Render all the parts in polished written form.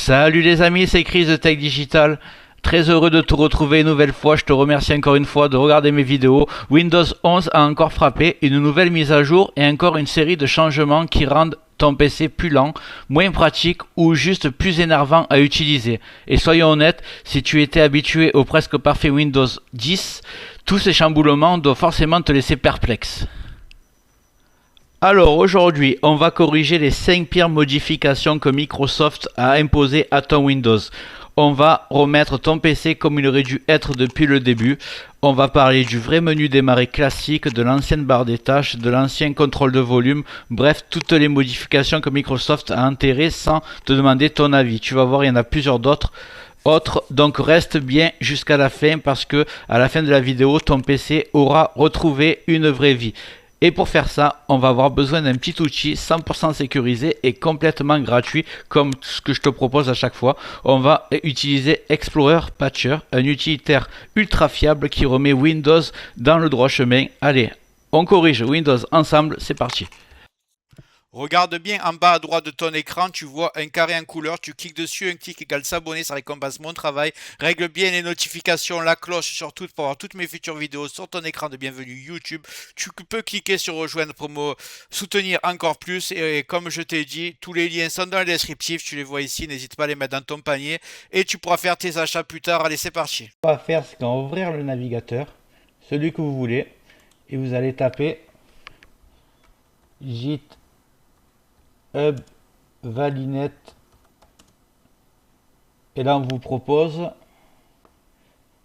Salut les amis, c'est Chris de Tech Digital. Très heureux de te retrouver une nouvelle fois. Je te remercie encore une fois de regarder mes vidéos. Windows 11 a encore frappé, une nouvelle mise à jour et encore une série de changements qui rendent ton PC plus lent, moins pratique ou juste plus énervant à utiliser. Et soyons honnêtes, si tu étais habitué au presque parfait Windows 10, tous ces chamboulements doivent forcément te laisser perplexe. Alors aujourd'hui, on va corriger les 5 pires modifications que Microsoft a imposées à ton Windows. On va remettre ton PC comme il aurait dû être depuis le début. On va parler du vrai menu démarrer classique, de l'ancienne barre des tâches, de l'ancien contrôle de volume, bref, toutes les modifications que Microsoft a enterrées sans te demander ton avis. Tu vas voir, il y en a plusieurs d'autres. Donc reste bien jusqu'à la fin parce que à la fin de la vidéo, ton PC aura retrouvé une vraie vie. Et pour faire ça, on va avoir besoin d'un petit outil 100% sécurisé et complètement gratuit, comme ce que je te propose à chaque fois. On va utiliser Explorer Patcher, un utilitaire ultra fiable qui remet Windows dans le droit chemin. Allez, on corrige Windows ensemble, c'est parti. Regarde bien en bas à droite de ton écran, tu vois un carré en couleur, tu cliques dessus, un clic égale s'abonner, ça récompense mon travail. Règle bien les notifications, la cloche surtout pour avoir toutes mes futures vidéos sur ton écran de bienvenue YouTube. Tu peux cliquer sur rejoindre pour me soutenir encore plus et comme je t'ai dit, tous les liens sont dans le descriptif, tu les vois ici, n'hésite pas à les mettre dans ton panier et tu pourras faire tes achats plus tard. Allez, c'est parti. Ce qu'on va faire, c'est qu'on va ouvrir le navigateur, celui que vous voulez, et vous allez taper Git Hub Valinet, et là on vous propose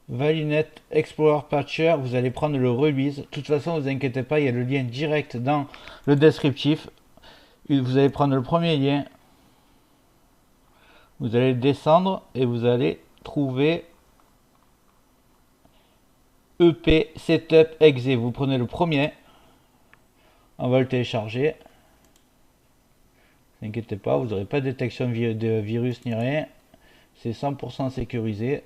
Valinet Explorer Patcher. Vous allez prendre le release. De toute façon, ne vous inquiétez pas, il y a le lien direct dans le descriptif. Vous allez prendre le premier lien, vous allez descendre et vous allez trouver EP Setup Exe. Vous prenez le premier, on va le télécharger. Ne vous inquiétez pas, vous n'aurez pas de détection de virus ni rien. C'est 100% sécurisé.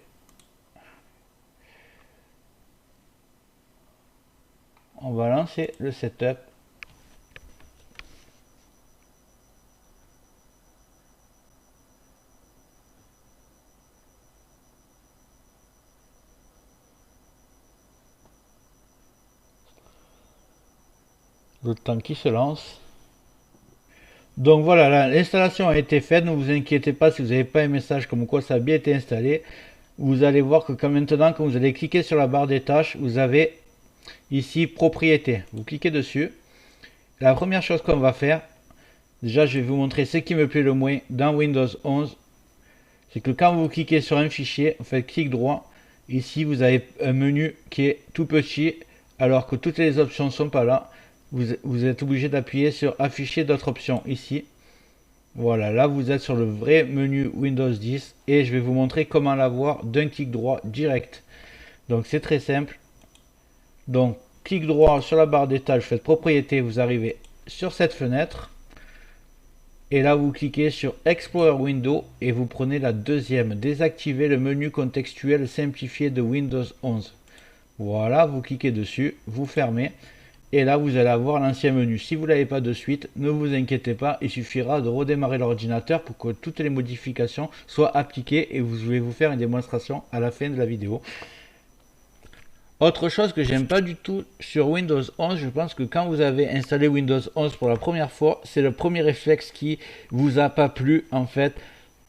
On va lancer le setup. Le temps qui se lance. Donc voilà, l'installation a été faite. Ne vous inquiétez pas si vous n'avez pas un message comme quoi ça a bien été installé. Vous allez voir que maintenant, quand vous allez cliquer sur la barre des tâches, vous avez ici propriété. Vous cliquez dessus. La première chose qu'on va faire, déjà je vais vous montrer ce qui me plaît le moins dans Windows 11. C'est que quand vous cliquez sur un fichier, vous faites clic droit. Ici vous avez un menu qui est tout petit alors que toutes les options ne sont pas là. Vous êtes obligé d'appuyer sur afficher d'autres options ici. Voilà, là vous êtes sur le vrai menu Windows 10 et je vais vous montrer comment l'avoir d'un clic droit direct. Donc c'est très simple. Donc clic droit sur la barre des tâches, faites propriété, vous arrivez sur cette fenêtre. Et là vous cliquez sur Explorer Window et vous prenez la deuxième. Désactiver le menu contextuel simplifié de Windows 11. Voilà, vous cliquez dessus, vous fermez. Et là, vous allez avoir l'ancien menu. Si vous ne l'avez pas de suite, ne vous inquiétez pas. Il suffira de redémarrer l'ordinateur pour que toutes les modifications soient appliquées. Et je vais vous faire une démonstration à la fin de la vidéo. Autre chose que j'aime pas du tout sur Windows 11, je pense que quand vous avez installé Windows 11 pour la première fois, c'est le premier réflexe qui vous a pas plu en fait.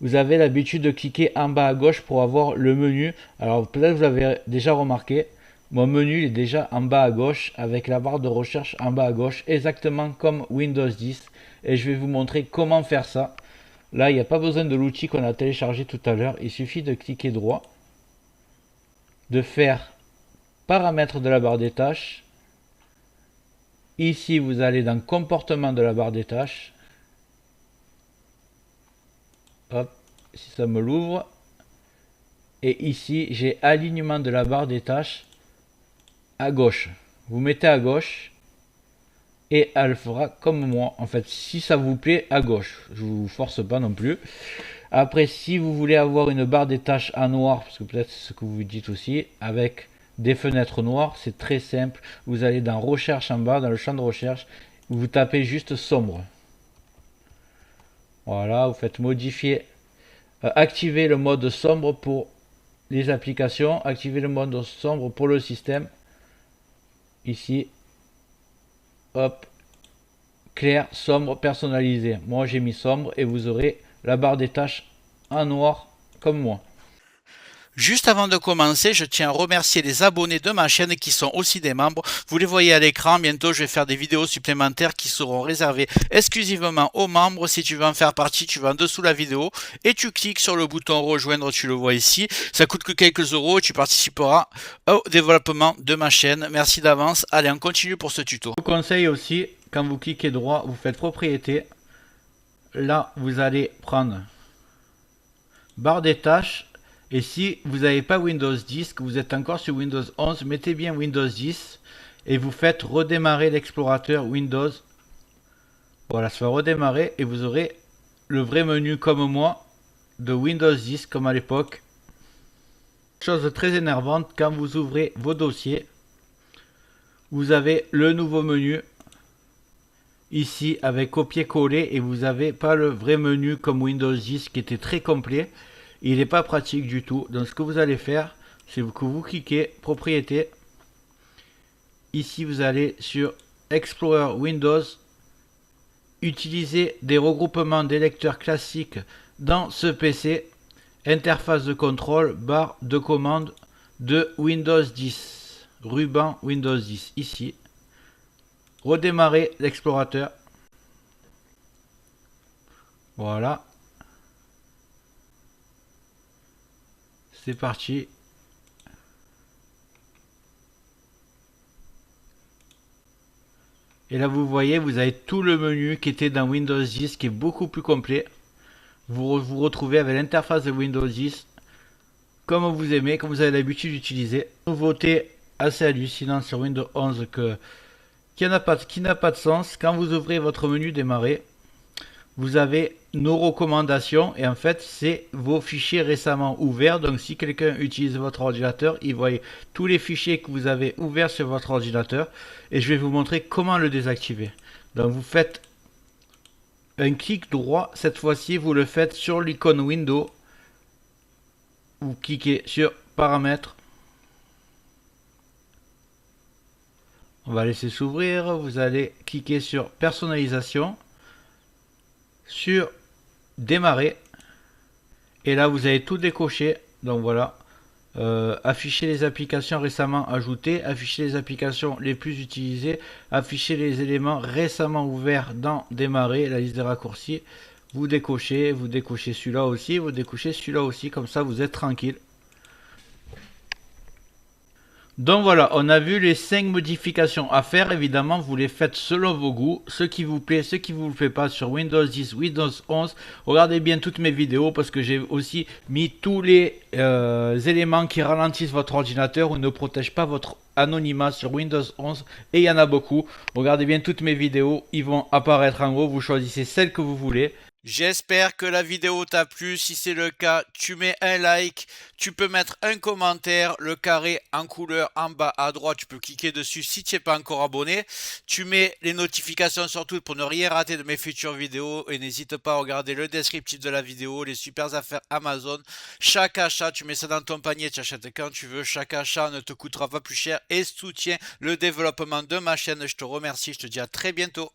Vous avez l'habitude de cliquer en bas à gauche pour avoir le menu. Alors peut-être vous l'avez déjà remarqué. Mon menu est déjà en bas à gauche avec la barre de recherche en bas à gauche, exactement comme Windows 10. Et je vais vous montrer comment faire ça. Là, il n'y a pas besoin de l'outil qu'on a téléchargé tout à l'heure. Il suffit de cliquer droit, de faire paramètres de la barre des tâches. Ici, vous allez dans comportement de la barre des tâches. Hop, si ça me l'ouvre. Et ici, j'ai alignement de la barre des tâches à gauche. Vous mettez à gauche et elle fera comme moi. En fait, si ça vous plaît, à gauche. Je vous force pas non plus. Après, si vous voulez avoir une barre des tâches en noir, parce que peut-être c'est ce que vous dites aussi, avec des fenêtres noires, c'est très simple. Vous allez dans recherche en bas, dans le champ de recherche, vous tapez juste sombre. Voilà, vous faites modifier activer le mode sombre pour les applications, activer le mode sombre pour le système. Ici, hop, clair, sombre, personnalisé. Moi j'ai mis sombre et vous aurez la barre des tâches en noir comme moi. Juste avant de commencer, je tiens à remercier les abonnés de ma chaîne qui sont aussi des membres. Vous les voyez à l'écran. Bientôt, je vais faire des vidéos supplémentaires qui seront réservées exclusivement aux membres. Si tu veux en faire partie, tu vas en dessous de la vidéo et tu cliques sur le bouton rejoindre, tu le vois ici. Ça coûte que quelques euros et tu participeras au développement de ma chaîne. Merci d'avance. Allez, on continue pour ce tuto. Je vous conseille aussi, quand vous cliquez droit, vous faites propriété. Là, vous allez prendre barre des tâches. Et si vous n'avez pas Windows 10, que vous êtes encore sur Windows 11, mettez bien Windows 10 et vous faites redémarrer l'explorateur Windows. Voilà, ça va redémarrer et vous aurez le vrai menu comme moi de Windows 10 comme à l'époque. Chose très énervante, quand vous ouvrez vos dossiers, vous avez le nouveau menu ici avec copier-coller et vous n'avez pas le vrai menu comme Windows 10 qui était très complet. Il n'est pas pratique du tout. Donc ce que vous allez faire, c'est que vous cliquez propriété. Ici vous allez sur Explorer Windows. Utiliser des regroupements des lecteurs classiques dans ce PC. Interface de contrôle, barre de commande de Windows 10. Ruban Windows 10 ici. Redémarrer l'explorateur. Voilà. C'est parti. Et là vous voyez, vous avez tout le menu qui était dans Windows 10 qui est beaucoup plus complet. Vous vous retrouvez avec l'interface de Windows 10 comme vous aimez, comme vous avez l'habitude d'utiliser. Nouveauté assez hallucinante sur Windows 11 qui n'a pas de sens. Quand vous ouvrez votre menu démarrer, vous avez nos recommandations et en fait c'est vos fichiers récemment ouverts. Donc si quelqu'un utilise votre ordinateur, il voit tous les fichiers que vous avez ouverts sur votre ordinateur et je vais vous montrer comment le désactiver. Donc vous faites un clic droit, cette fois-ci vous le faites sur l'icône Windows, vous cliquez sur paramètres, on va laisser s'ouvrir, vous allez cliquer sur personnalisation, sur démarrer et là vous avez tout décoché. Donc voilà, afficher les applications récemment ajoutées, afficher les applications les plus utilisées, afficher les éléments récemment ouverts dans démarrer, la liste des raccourcis. Vous décochez celui-là aussi, vous décochez celui-là aussi, comme ça vous êtes tranquille. Donc voilà, on a vu les 5 modifications à faire. Évidemment, vous les faites selon vos goûts. Ce qui vous plaît, ce qui ne vous plaît pas sur Windows 10, Windows 11. Regardez bien toutes mes vidéos parce que j'ai aussi mis tous les éléments qui ralentissent votre ordinateur ou ne protègent pas votre anonymat sur Windows 11. Et il y en a beaucoup. Regardez bien toutes mes vidéos. Ils vont apparaître en haut. Vous choisissez celle que vous voulez. J'espère que la vidéo t'a plu. Si c'est le cas, tu mets un like, tu peux mettre un commentaire, le carré en couleur en bas à droite, tu peux cliquer dessus si tu n'es pas encore abonné. Tu mets les notifications sur tout pour ne rien rater de mes futures vidéos et n'hésite pas à regarder le descriptif de la vidéo, les super affaires Amazon. Chaque achat, tu mets ça dans ton panier, tu achètes quand tu veux. Chaque achat ne te coûtera pas plus cher et soutient le développement de ma chaîne. Je te remercie, je te dis à très bientôt.